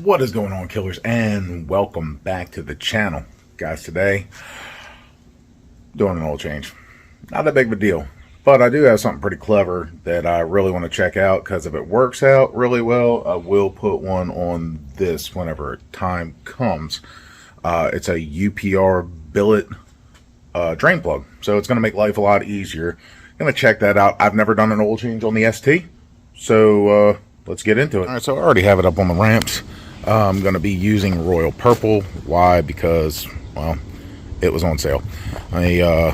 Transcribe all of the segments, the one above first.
What is going on, killers, and welcome back to the channel. Guys, today doing an oil change. Not that big of a deal, but I do have something pretty clever that I really want to check out, because if it works out really well, I will put one on this whenever time comes. It's a UPR billet drain plug, so it's going to make life a lot easier. I'm going to check that out. I've never done an oil change on the ST, so let's get into it. All right, so I already have it up on the ramps. I'm going to be using Royal Purple. Why? Because, well, it was on sale. A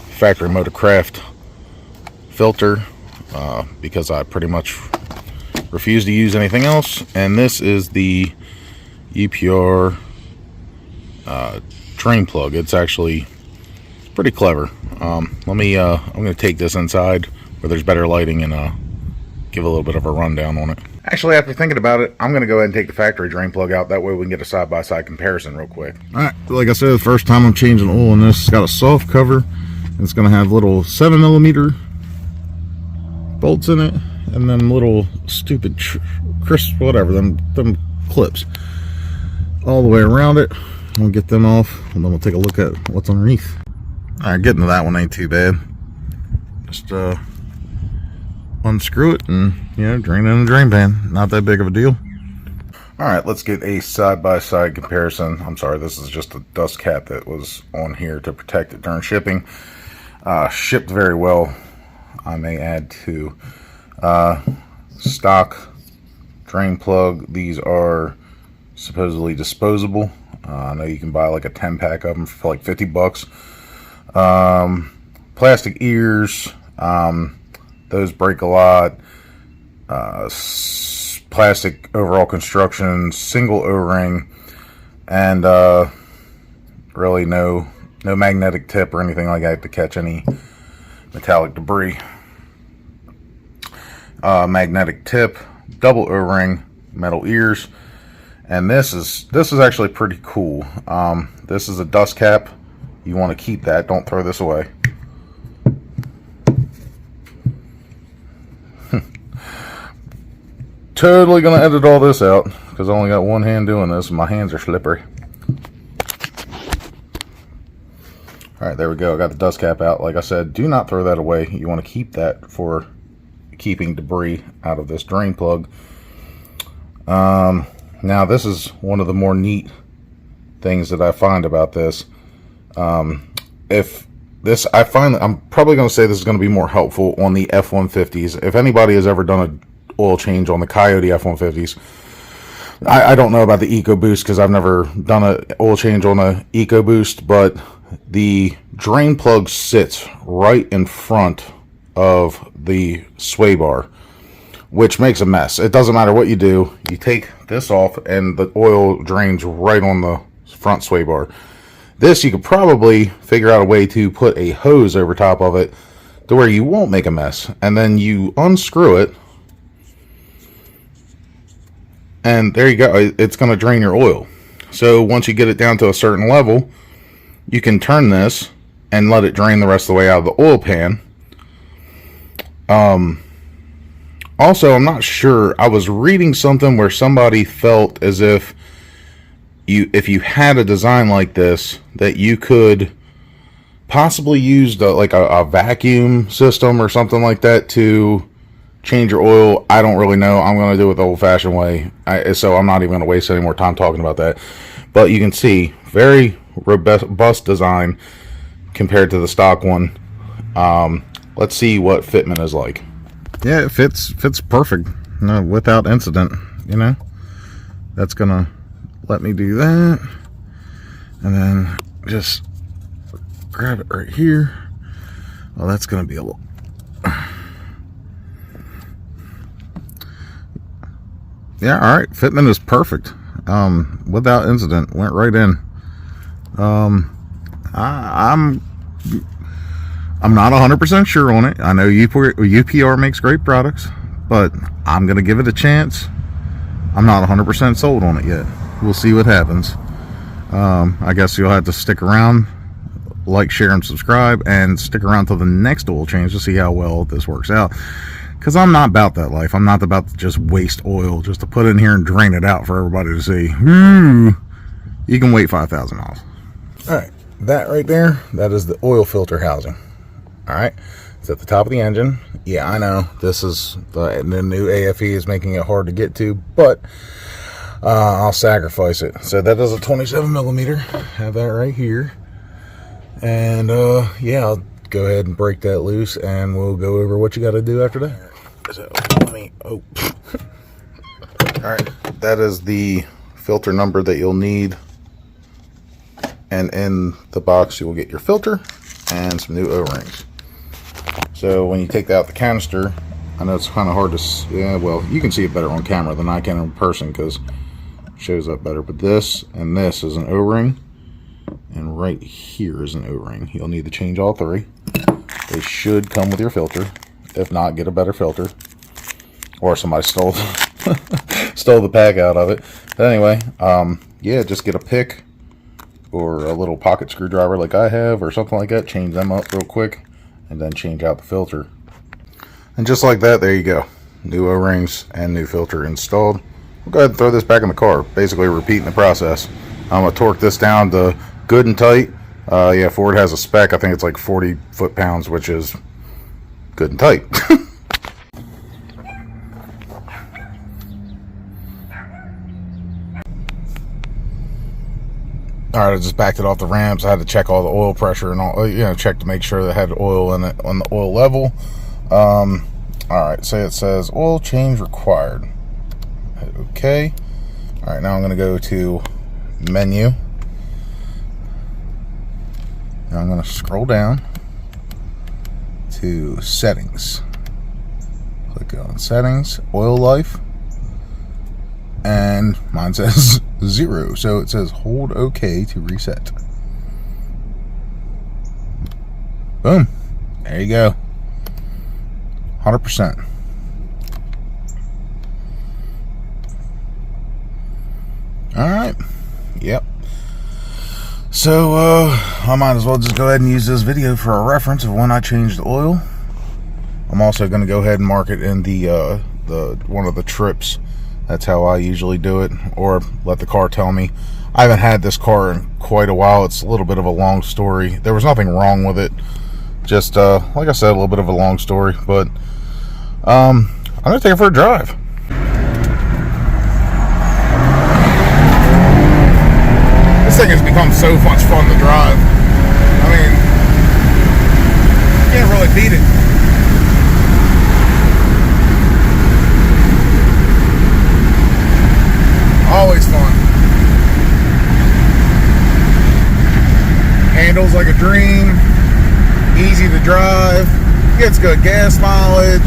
factory Motorcraft filter, because I pretty much refuse to use anything else. And this is the UPR drain plug. It's actually pretty clever. I'm going to take this inside where there's better lighting and give a little bit of a rundown on it. Actually, after thinking about it, I'm going to go ahead and take the factory drain plug out. That way we can get a side-by-side comparison real quick. Alright, like I said, the first time I'm changing oil in this, it's got a soft cover. It's going to have little 7mm bolts in it, and then little stupid crisp, whatever, them clips all the way around it. We'll get them off, and then we'll take a look at what's underneath. Alright, getting to that one ain't too bad. Just unscrew it and, you know, drain it in the drain pan. Not that big of a deal. Alright, let's get a side-by-side comparison. I'm sorry, this is just a dust cap that was on here to protect it during shipping. Shipped very well, I may add, to stock drain plug. These are supposedly disposable. I know you can buy like a 10-pack of them for like 50 bucks. Plastic ears, those break a lot. Plastic overall construction, single O-ring, and really no magnetic tip or anything like that to catch any metallic debris. Magnetic tip, double O-ring, metal ears, and this is actually pretty cool. This is a dust cap. You want to keep that. Don't throw this away. Totally gonna edit all this out because I only got one hand doing this and my hands are slippery. Alright, there we go. I got the dust cap out. Like I said, do not throw that away. You want to keep that for keeping debris out of this drain plug. Now this is one of the more neat things that I find about this. I'm probably going to say this is going to be more helpful on the F-150s. If anybody has ever done an oil change on the Coyote F-150s, I don't know about the EcoBoost because I've never done an oil change on a EcoBoost, but the drain plug sits right in front of the sway bar, which makes a mess. It doesn't matter what you do. You take this off and the oil drains right on the front sway bar. This, you could probably figure out a way to put a hose over top of it to where you won't make a mess. And then you unscrew it, and there you go. It's going to drain your oil. So once you get it down to a certain level, you can turn this and let it drain the rest of the way out of the oil pan. Also, I'm not sure. I was reading something where somebody felt as if you had a design like this, that you could possibly use like a vacuum system or something like that to change your oil. I don't really know. I'm going to do it the old-fashioned way, so I'm not even going to waste any more time talking about that. But you can see, very robust design compared to the stock one. Let's see what fitment is like. Yeah, it fits perfect, no, without incident. You know, that's gonna let me do that, and then just grab it right here. Well, that's gonna be a little. Yeah, all right. Fitment is perfect, without incident. Went right in. I'm not 100% sure on it. I know UPR makes great products, but I'm going to give it a chance. I'm not 100% sold on it yet. We'll see what happens. I guess you'll have to stick around, like, share, and subscribe, and stick around till the next oil change to see how well this works out. because I'm not about that life. I'm not about to just waste oil just to put in here and drain it out for everybody to see. You can wait 5,000 miles. All right, that right there, that is the oil filter housing. All right, it's at the top of the engine. Yeah, I know this is the new AFE is making it hard to get to, but I'll sacrifice it. So that is a 27 millimeter. Have that right here. And yeah, I'll go ahead and break that loose, and we'll go over what you got to do after that. So let me, all right, that is the filter number that you'll need, and in the box you will get your filter and some new O-rings. So when you take out the canister, I know it's kind of hard to, yeah, well, you can see it better on camera than I can in person because it shows up better, but this and this is an O-ring, and right here is an O-ring. You'll need to change all three. They should come with your filter. If not, get a better filter, or somebody stole stole the pack out of it. But anyway, yeah, just get a pick or a little pocket screwdriver like I have or something like that, change them up real quick, and then change out the filter. And just like that, there you go, new O-rings and new filter installed. We'll go ahead and throw this back in the car, basically repeating the process. I'm going to torque this down to good and tight. Yeah, Ford has a spec, I think it's like 40 foot-pounds, which is good and tight. Alright, I just backed it off the ramps. I had to check all the oil pressure and all, you know, check to make sure that it had oil in it on the oil level. Alright, say it says oil change required. Hit OK. Alright, now I'm going to go to menu. Now I'm going to scroll down to settings. Click on settings, oil life, and mine says 0, so it says hold OK to reset. Boom, there you go, 100%. Alright, yep. So I might as well just go ahead and use this video for a reference of when I changed the oil. I'm also going to go ahead and mark it in the one of the trips. That's how I usually do it, or let the car tell me. I haven't had this car in quite a while. It's a little bit of a long story. There was nothing wrong with it. Just like I said, a little bit of a long story. But I'm going to take it for a drive. This thing has become so much fun to drive. I mean, you can't really beat it. Always fun. Handles like a dream. Easy to drive. Gets good gas mileage.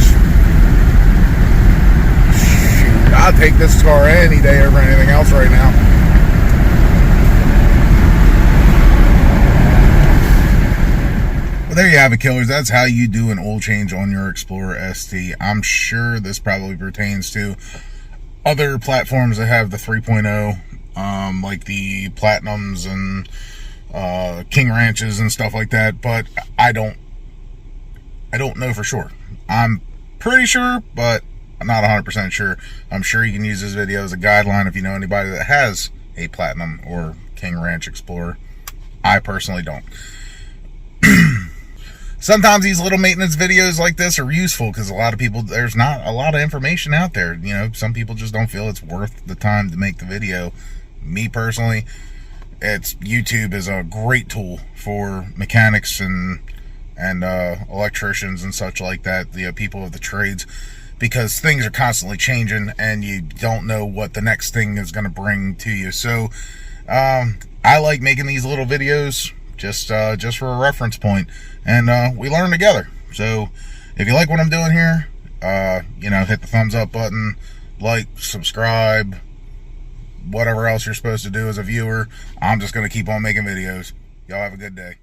Shoot, I'd take this car any day over anything else right now. Well, there you have it, killers. That's how you do an oil change on your Explorer ST. I'm sure this probably pertains to other platforms that have the 3.0, like the Platinums and King Ranches and stuff like that, but I don't know for sure. I'm pretty sure, but I'm not 100% sure. I'm sure you can use this video as a guideline if you know anybody that has a Platinum or King Ranch Explorer. I personally don't. Sometimes these little maintenance videos like this are useful because a lot of people, there's not a lot of information out there. You know, some people just don't feel it's worth the time to make the video. Me personally, YouTube is a great tool for mechanics and electricians and such like that, the people of the trades, because things are constantly changing and you don't know what the next thing is going to bring to you. So I like making these little videos just for a reference point, and we learn together. So if you like what I'm doing here, you know, hit the thumbs up button, like, subscribe, whatever else you're supposed to do as a viewer. I'm just going to keep on making videos. Y'all have a good day.